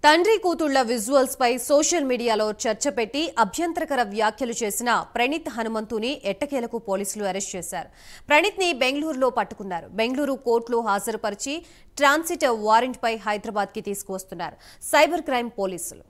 తండ్రి కూతుళ్ల విజువల్స్ పై సోషల్ మీడియాలో చర్చ పెట్టి అభ్యంతరకర వ్యాఖ్యలు చేసిన ప్రణీత్ హనుమంతుని ఎట్టకేలకు పోలీసులు అరెస్ట్ చేశారు. ప్రణీత్ ని బెంగళూరులో పట్టుకున్నారు. బెంగళూరు కోర్టులో హాజరుపరిచి ట్రాన్సిట్ వారెంట్ పై హైదరాబాద్ కి తీసుకువస్తున్నారు సైబర్ క్రైమ్ పోలీసులు.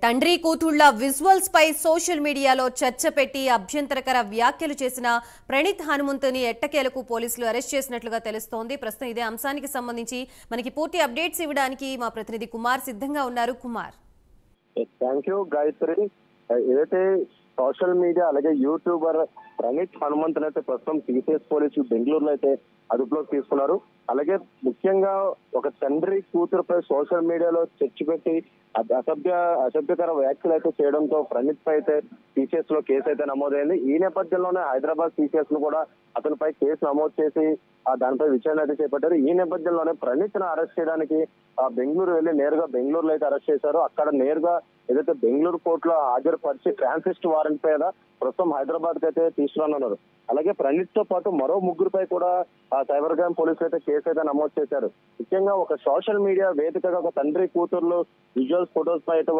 తండ్రి కూతుళ్ల విజువల్స్ పై సోషల్ మీడియాలో చర్చ పెట్టి అభ్యంతరకర వ్యాఖ్యలు చేసిన ప్రణీత్ హనుమంతుని ఎట్టకేలకు పోలీసులు అరెస్ట్ చేసినట్లుగా తెలుస్తోంది. ప్రస్తుతం ఇదే అంశానికి సంబంధించి మనకి పూర్తి అప్డేట్స్ ఇవ్వడానికి మా ప్రతినిధి కుమార్ సిద్ధంగా ఉన్నారు. Kumar, thank you Gayatri. ఏదైతే సోషల్ మీడియా అలాగే యూట్యూబర్ ప్రణీత్ హనుమంతుని అయితే ప్రస్తుతం టీసీఎస్ పోలీసులు బెంగళూరులో అయితే అదుపులోకి తీసుకున్నారు. అలాగే ముఖ్యంగా ఒక తండ్రి కూతురుపై సోషల్ మీడియాలో చర్చ పెట్టి అసభ్యకర వ్యాఖ్యలు అయితే చేయడంతో ప్రణీత్ పై అయితే టీసీఎస్ లో కేసు అయితే నమోదైంది. ఈ నేపథ్యంలోనే హైదరాబాద్ టీసీఎస్ లో కూడా అతనిపై కేసు నమోదు చేసి దానిపై విచారణ అయితే చేపట్టారు. ఈ నేపథ్యంలోనే ప్రణీత్ ను అరెస్ట్ చేయడానికి బెంగళూరు వెళ్లి నేరుగా బెంగళూరులో అయితే అరెస్ట్ చేశారు. అక్కడ నేరుగా ఏదైతే బెంగళూరు కోర్టులో హాజరుపరిచి ట్రాన్సిస్ట్ వారెంట్ పై ప్రస్తుతం హైదరాబాద్ కి అయితే తీసుకురానున్నారు. అలాగే ప్రణీత్ తో పాటు మరో ముగ్గురుపై కూడా సైబర్ క్రైమ్ పోలీసులు అయితే కేసు అయితే నమోదు చేశారు. ముఖ్యంగా ఒక సోషల్ మీడియా వేదికగా ఒక తండ్రి కూతుర్లు విజువల్స్ ఫొటోస్ పై అయితే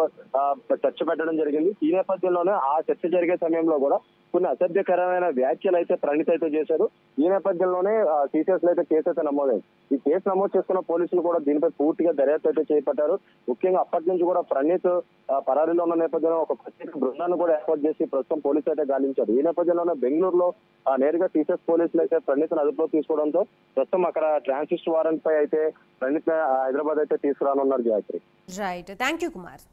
చర్చ పెట్టడం జరిగింది. ఈ నేపథ్యంలోనే ఆ చర్చ జరిగే సమయంలో కూడా కొన్ని అసభ్యకరమైన వ్యాఖ్యలు అయితే ప్రణీత్ అయితే చేశారు. ఈ నేపథ్యంలోనే టీసీఎస్ లో అయితే కేసు అయితే నమోదైంది. ఈ కేసు నమోదు చేసుకున్న పోలీసులు కూడా దీనిపై పూర్తిగా దర్యాప్తు అయితే చేపట్టారు. ముఖ్యంగా అప్పటి నుంచి కూడా ప్రణీత్ పరారీలో ఉన్న నేపథ్యంలో ఒక ప్రత్యేక బృందాన్ని కూడా ఏర్పాటు చేసి ప్రస్తుతం పోలీసులు అయితే గాలించారు. ఈ నేపథ్యంలోనే బెంగళూరులో నేరుగా టీసీఎస్ పోలీసులు అయితే ప్రణీత్ అదుపులో తీసుకోవడంతో ప్రస్తుతం అక్కడ ట్రాన్సిస్ట్ వారెంట్ పై అయితే ప్రణీత్ హైదరాబాద్ అయితే తీసుకురానున్నారు. Gayatri, right, thank you Kumar.